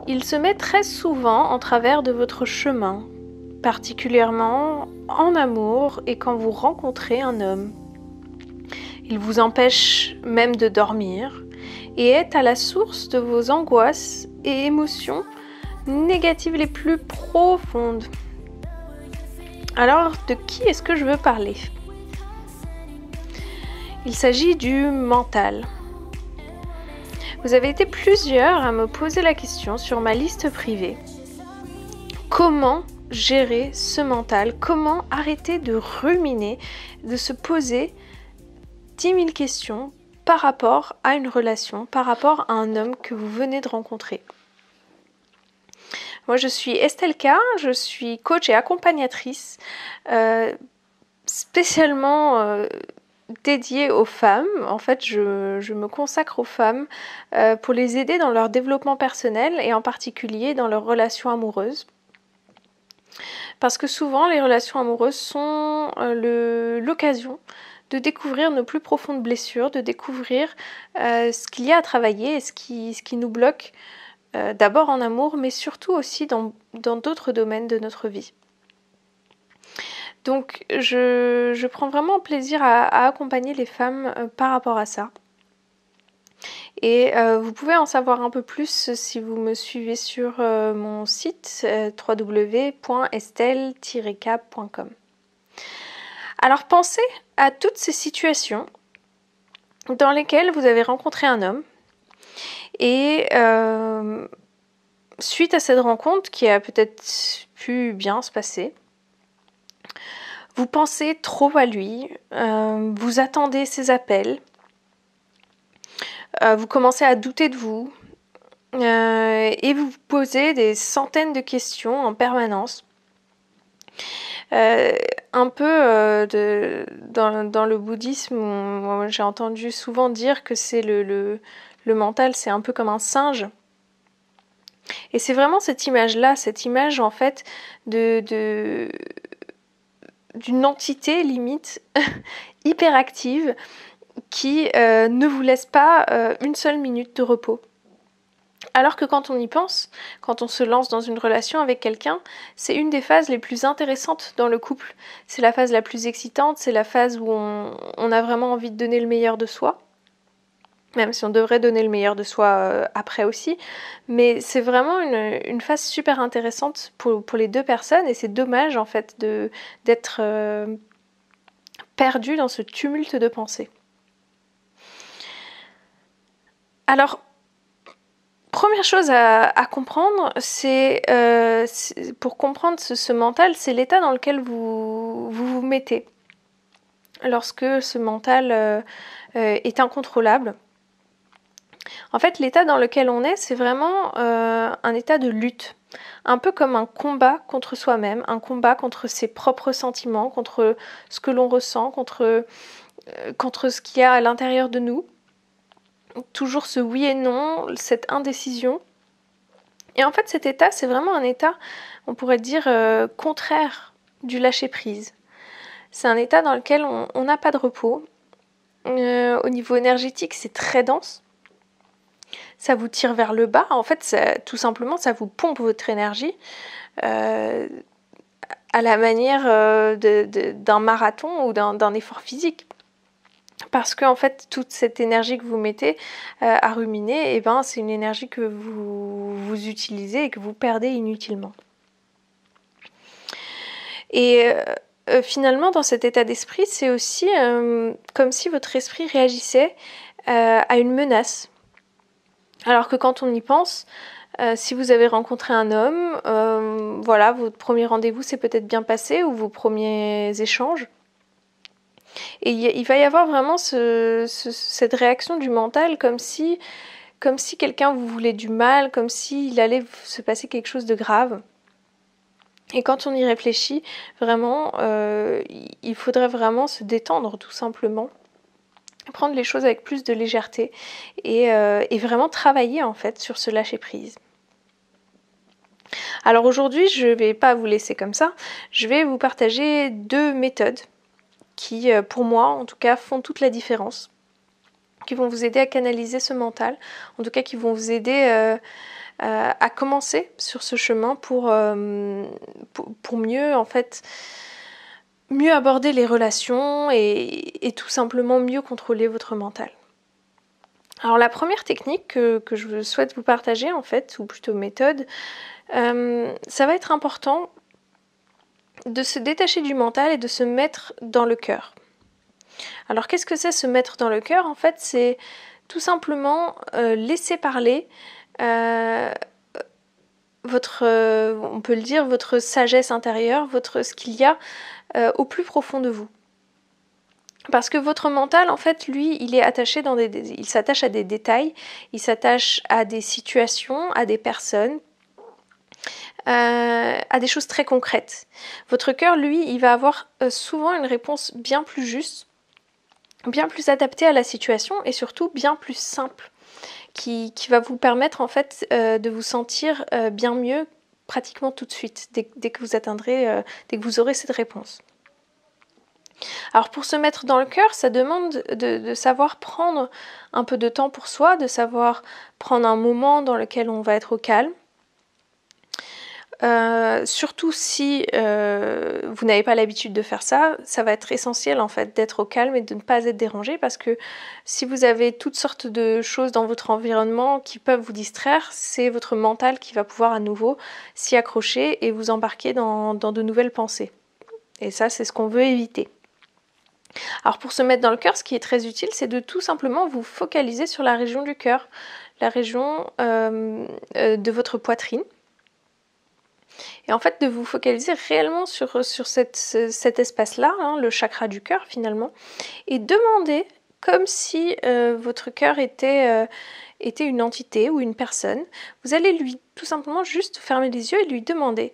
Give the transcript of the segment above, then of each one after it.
Il se met très souvent en travers de votre chemin, particulièrement en amour et quand vous rencontrez un homme. Il vous empêche même de dormir et est à la source de vos angoisses et émotions négatives les plus profondes. Alors, de qui est-ce que je veux parler ? Il s'agit du mental. Vous avez été plusieurs à me poser la question sur ma liste privée. Comment gérer ce mental ? Comment arrêter de ruminer, de se poser 10 000 questions par rapport à une relation, par rapport à un homme que vous venez de rencontrer ? Moi, je suis Estelle K, je suis coach et accompagnatrice, spécialement dédiée aux femmes. En fait, je me consacre aux femmes pour les aider dans leur développement personnel et en particulier dans leurs relations amoureuses. Parce que souvent, les relations amoureuses sont l'occasion de découvrir nos plus profondes blessures, de découvrir ce qu'il y a à travailler et ce qui nous bloque d'abord en amour, mais surtout aussi dans d'autres domaines de notre vie. Donc, je prends vraiment plaisir à accompagner les femmes par rapport à ça. Et vous pouvez en savoir un peu plus si vous me suivez sur mon site www.estelle-k.com. Alors pensez à toutes ces situations dans lesquelles vous avez rencontré un homme et suite à cette rencontre qui a peut-être pu bien se passer, vous pensez trop à lui, vous attendez ses appels, vous commencez à douter de vous et vous vous posez des centaines de questions en permanence. Un peu dans le bouddhisme, j'ai entendu souvent dire que c'est le mental, c'est un peu comme un singe. Et c'est vraiment cette image-là, cette image en fait d'une entité limite hyperactive qui ne vous laisse pas une seule minute de repos. Alors que quand on y pense, quand on se lance dans une relation avec quelqu'un, c'est une des phases les plus intéressantes dans le couple. C'est la phase la plus excitante, c'est la phase où on a vraiment envie de donner le meilleur de soi. Même si on devrait donner le meilleur de soi après aussi. Mais c'est vraiment une phase super intéressante pour les deux personnes et c'est dommage en fait d'être perdu dans ce tumulte de pensée. Alors, première chose à comprendre, c'est pour comprendre ce mental, c'est l'état dans lequel vous mettez. Lorsque ce mental est incontrôlable. En fait, l'état dans lequel on est, c'est vraiment un état de lutte. Un peu comme un combat contre soi-même, un combat contre ses propres sentiments, contre ce que l'on ressent, contre ce qu'il y a à l'intérieur de nous. Toujours ce oui et non, cette indécision. Et en fait, cet état, c'est vraiment un état, on pourrait dire, contraire du lâcher-prise. C'est un état dans lequel on n'a pas de repos. Au niveau énergétique, c'est très dense. Ça vous tire vers le bas. En fait, tout simplement, ça vous pompe votre énergie à la manière d'un marathon ou d'un effort physique. Parce que en fait, toute cette énergie que vous mettez à ruminer, c'est une énergie que vous utilisez et que vous perdez inutilement. Et finalement, dans cet état d'esprit, c'est aussi comme si votre esprit réagissait à une menace. Alors que quand on y pense, si vous avez rencontré un homme, votre premier rendez-vous s'est peut-être bien passé ou vos premiers échanges. Et il va y avoir vraiment cette réaction du mental comme si quelqu'un vous voulait du mal, comme s'il allait se passer quelque chose de grave. Et quand on y réfléchit, vraiment, il faudrait vraiment se détendre tout simplement. Prendre les choses avec plus de légèreté et vraiment travailler en fait sur ce lâcher-prise. Alors aujourd'hui, je ne vais pas vous laisser comme ça, je vais vous partager 2 méthodes qui, pour moi, en tout cas, font toute la différence, qui vont vous aider à canaliser ce mental, en tout cas qui vont vous aider à commencer sur ce chemin pour mieux, en fait, mieux aborder les relations et tout simplement mieux contrôler votre mental. Alors la première technique que je souhaite vous partager, en fait, ou plutôt méthode, ça va être important de se détacher du mental et de se mettre dans le cœur. Alors qu'est-ce que c'est se mettre dans le cœur? En fait, c'est tout simplement laisser parler votre, on peut le dire, votre sagesse intérieure, ce qu'il y a au plus profond de vous. Parce que votre mental, en fait, lui, il est attaché il s'attache à des détails, il s'attache à des situations, à des personnes, à des choses très concrètes. Votre cœur, lui, il va avoir souvent une réponse bien plus juste, bien plus adaptée à la situation et surtout bien plus simple, qui va vous permettre en fait de vous sentir bien mieux pratiquement tout de suite, dès que vous atteindrez, dès que vous aurez cette réponse. Alors pour se mettre dans le cœur, ça demande de savoir prendre un peu de temps pour soi, de savoir prendre un moment dans lequel on va être au calme. Surtout si vous n'avez pas l'habitude de faire ça, ça va être essentiel en fait d'être au calme et de ne pas être dérangé, parce que si vous avez toutes sortes de choses dans votre environnement qui peuvent vous distraire, c'est votre mental qui va pouvoir à nouveau s'y accrocher et vous embarquer dans de nouvelles pensées. Et ça, c'est ce qu'on veut éviter. Alors pour se mettre dans le cœur, ce qui est très utile, c'est de tout simplement vous focaliser sur la région du cœur, la région de votre poitrine. Et en fait, de vous focaliser réellement sur cet espace-là, hein, le chakra du cœur finalement, et demander, comme si votre cœur était une entité ou une personne, vous allez lui tout simplement juste fermer les yeux et lui demander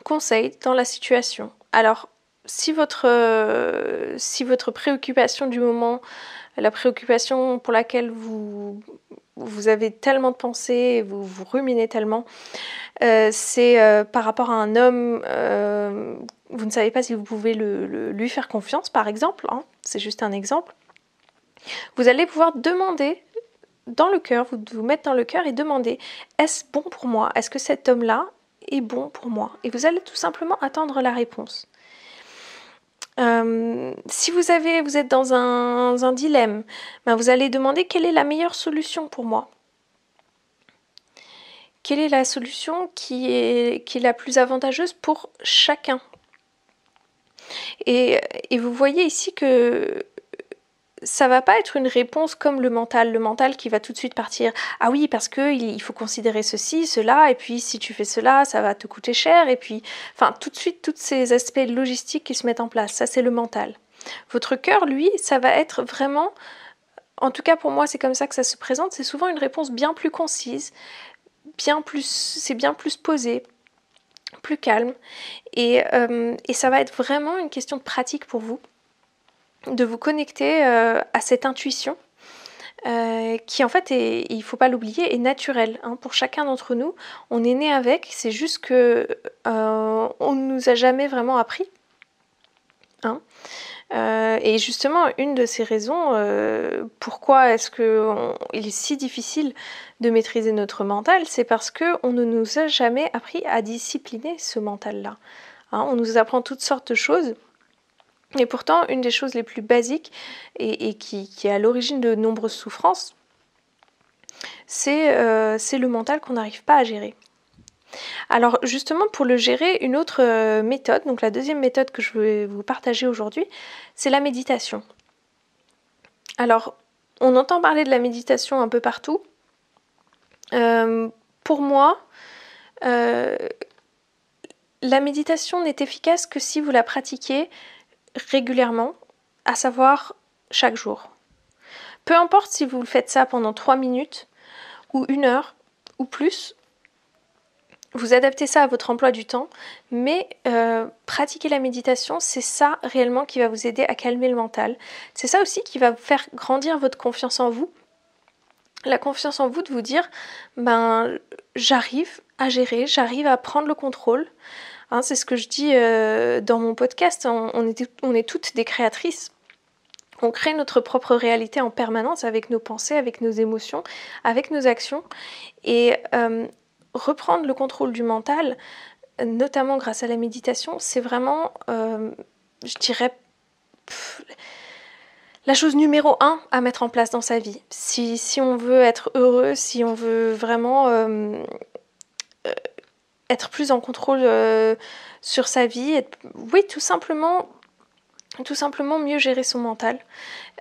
conseil dans la situation. Alors, si votre préoccupation du moment, la préoccupation pour laquelle vous avez tellement de pensées, vous ruminez tellement, c'est par rapport à un homme, vous ne savez pas si vous pouvez lui faire confiance, par exemple, hein, c'est juste un exemple. Vous allez pouvoir demander dans le cœur, vous mettre dans le cœur et demander, est-ce bon pour moi? Est-ce que cet homme-là est bon pour moi? Et vous allez tout simplement attendre la réponse. Si vous êtes dans un dilemme, ben vous allez demander quelle est la meilleure solution pour moi. Quelle est la solution qui est la plus avantageuse pour chacun. Et vous voyez ici que ça va pas être une réponse comme le mental qui va tout de suite partir. Ah oui, parce que il faut considérer ceci, cela, et puis si tu fais cela, ça va te coûter cher, et puis, enfin, tout de suite, tous ces aspects logistiques qui se mettent en place. Ça, c'est le mental. Votre cœur, lui, ça va être vraiment, en tout cas pour moi, c'est comme ça que ça se présente. C'est souvent une réponse bien plus concise, c'est bien plus posé, plus calme, et ça va être vraiment une question de pratique pour vous, de vous connecter à cette intuition qui en fait, il ne faut pas l'oublier, est naturelle. Hein. Pour chacun d'entre nous, on est né avec, c'est juste que on ne nous a jamais vraiment appris. Hein. Et justement, une de ces raisons, pourquoi est-ce qu'il est si difficile de maîtriser notre mental, c'est parce qu'on ne nous a jamais appris à discipliner ce mental-là. Hein, on nous apprend toutes sortes de choses. Et pourtant, une des choses les plus basiques et qui est à l'origine de nombreuses souffrances, c'est le mental qu'on n'arrive pas à gérer. Alors justement, pour le gérer, une autre méthode, donc la deuxième méthode que je vais vous partager aujourd'hui, c'est la méditation. Alors, on entend parler de la méditation un peu partout. Pour moi, la méditation n'est efficace que si vous la pratiquez régulièrement, à savoir chaque jour. Peu importe si vous faites ça pendant 3 minutes ou 1 heure ou plus, vous adaptez ça à votre emploi du temps, mais pratiquer la méditation, c'est ça réellement qui va vous aider à calmer le mental. C'est ça aussi qui va vous faire grandir votre confiance en vous. La confiance en vous de vous dire, ben j'arrive à gérer, j'arrive à prendre le contrôle. Hein, c'est ce que je dis dans mon podcast, on est toutes des créatrices. On crée notre propre réalité en permanence avec nos pensées, avec nos émotions, avec nos actions. Et reprendre le contrôle du mental, notamment grâce à la méditation, c'est vraiment, je dirais, la chose numéro 1 à mettre en place dans sa vie. Si on veut être heureux, si on veut vraiment être plus en contrôle sur sa vie, oui, tout simplement mieux gérer son mental.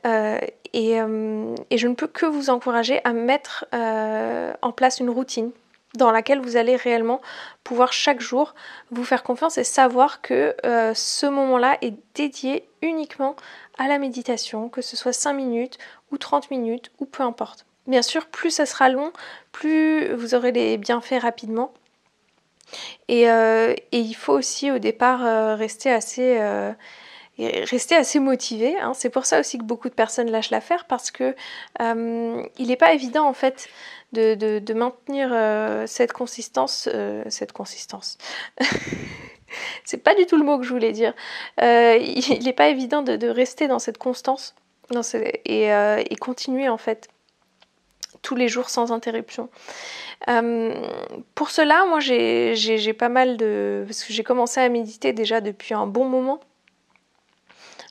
Et je ne peux que vous encourager à mettre en place une routine dans laquelle vous allez réellement pouvoir chaque jour vous faire confiance et savoir que ce moment-là est dédié uniquement à la méditation, que ce soit 5 minutes ou 30 minutes ou peu importe. Bien sûr, plus ça sera long, plus vous aurez les bienfaits rapidement. Et il faut aussi au départ rester assez motivé. Hein. C'est pour ça aussi que beaucoup de personnes lâchent l'affaire parce que il n'est pas évident en fait de maintenir cette consistance. C'est pas du tout le mot que je voulais dire. Il n'est pas évident de rester dans cette constance et continuer en fait tous les jours sans interruption. Pour cela, moi j'ai pas mal parce que j'ai commencé à méditer déjà depuis un bon moment.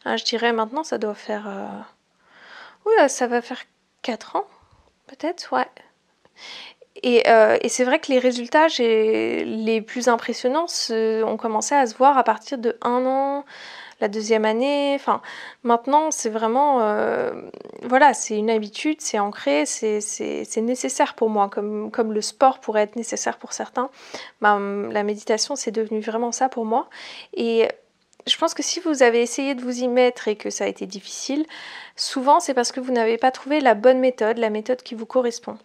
Je dirais maintenant ça doit faire... Oui, ça va faire 4 ans, peut-être, ouais. Et c'est vrai que les résultats les plus impressionnants ont commencé à se voir à partir de 1 an, la 2e année. Enfin, maintenant, c'est vraiment... voilà, c'est une habitude, c'est ancré, c'est nécessaire pour moi, comme le sport pourrait être nécessaire pour certains. La méditation, c'est devenu vraiment ça pour moi. Et je pense que si vous avez essayé de vous y mettre et que ça a été difficile, souvent c'est parce que vous n'avez pas trouvé la bonne méthode, la méthode qui vous correspond.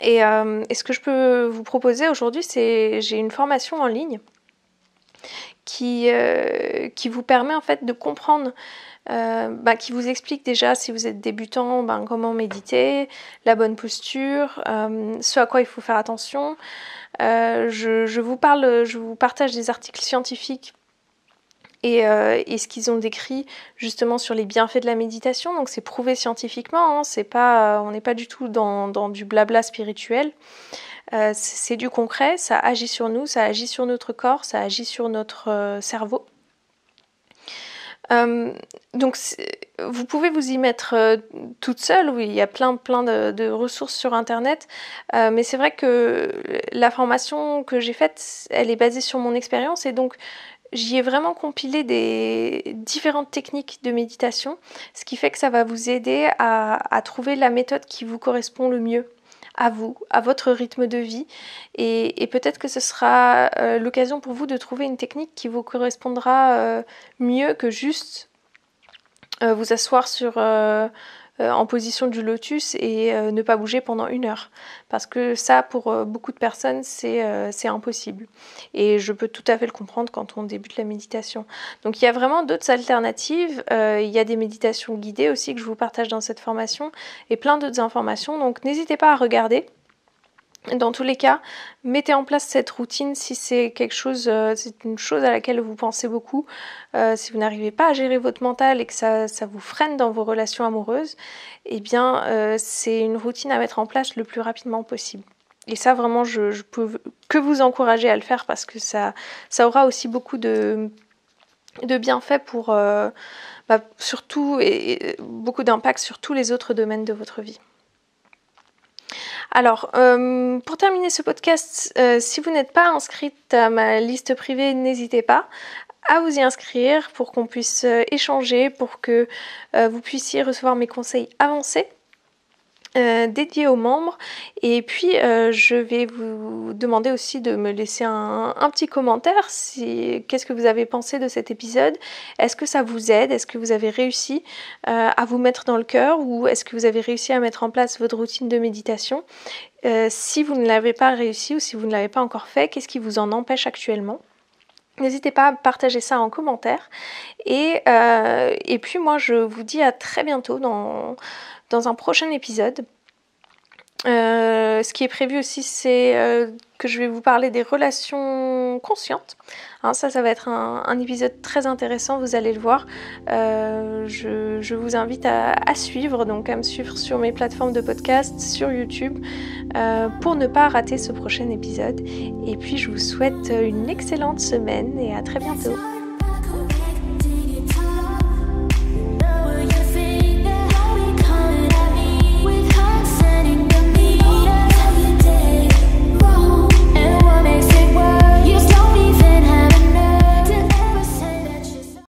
Et ce que je peux vous proposer aujourd'hui, j'ai une formation en ligne qui vous permet en fait de comprendre, qui vous explique déjà si vous êtes débutant, comment méditer, la bonne posture, ce à quoi il faut faire attention. Je vous partage des articles scientifiques et ce qu'ils ont décrit justement sur les bienfaits de la méditation. Donc c'est prouvé scientifiquement, hein, on n'est pas du tout dans du blabla spirituel. C'est du concret, ça agit sur nous, ça agit sur notre corps, ça agit sur notre cerveau. Donc vous pouvez vous y mettre toute seule, oui, il y a plein de ressources sur internet, mais c'est vrai que la formation que j'ai faite, elle est basée sur mon expérience et donc j'y ai vraiment compilé des différentes techniques de méditation, ce qui fait que ça va vous aider à trouver la méthode qui vous correspond le mieux à vous, à votre rythme de vie. Et peut-être que ce sera l'occasion pour vous de trouver une technique qui vous correspondra mieux que juste vous asseoir en position du lotus et ne pas bouger pendant 1 heure. Parce que ça, pour beaucoup de personnes, c'est impossible. Et je peux tout à fait le comprendre quand on débute la méditation. Donc il y a vraiment d'autres alternatives. Il y a des méditations guidées aussi que je vous partage dans cette formation et plein d'autres informations. Donc n'hésitez pas à regarder. Dans tous les cas, mettez en place cette routine si c'est c'est une chose à laquelle vous pensez beaucoup. Si vous n'arrivez pas à gérer votre mental et que ça vous freine dans vos relations amoureuses, eh bien c'est une routine à mettre en place le plus rapidement possible. Et ça vraiment, je peux que vous encourager à le faire parce que ça aura aussi beaucoup de bienfaits pour surtout et beaucoup d'impact sur tous les autres domaines de votre vie. Alors, pour terminer ce podcast, si vous n'êtes pas inscrite à ma liste privée, n'hésitez pas à vous y inscrire pour qu'on puisse échanger, pour que vous puissiez recevoir mes conseils avancés dédiés aux membres. Et puis, je vais vous demander aussi de me laisser un petit commentaire. Qu'est-ce que vous avez pensé de cet épisode? Est-ce que ça vous aide? Est-ce que vous avez réussi à vous mettre dans le cœur? Ou est-ce que vous avez réussi à mettre en place votre routine de méditation? Si vous ne l'avez pas réussi ou si vous ne l'avez pas encore fait, qu'est-ce qui vous en empêche actuellement? N'hésitez pas à partager ça en commentaire. Et puis moi, je vous dis à très bientôt dans un prochain épisode. Ce qui est prévu aussi, c'est que je vais vous parler des relations conscientes. Hein, ça va être un épisode très intéressant, vous allez le voir. Je vous invite à suivre, donc à me suivre sur mes plateformes de podcast, sur YouTube, pour ne pas rater ce prochain épisode. Et puis je vous souhaite une excellente semaine et à très bientôt.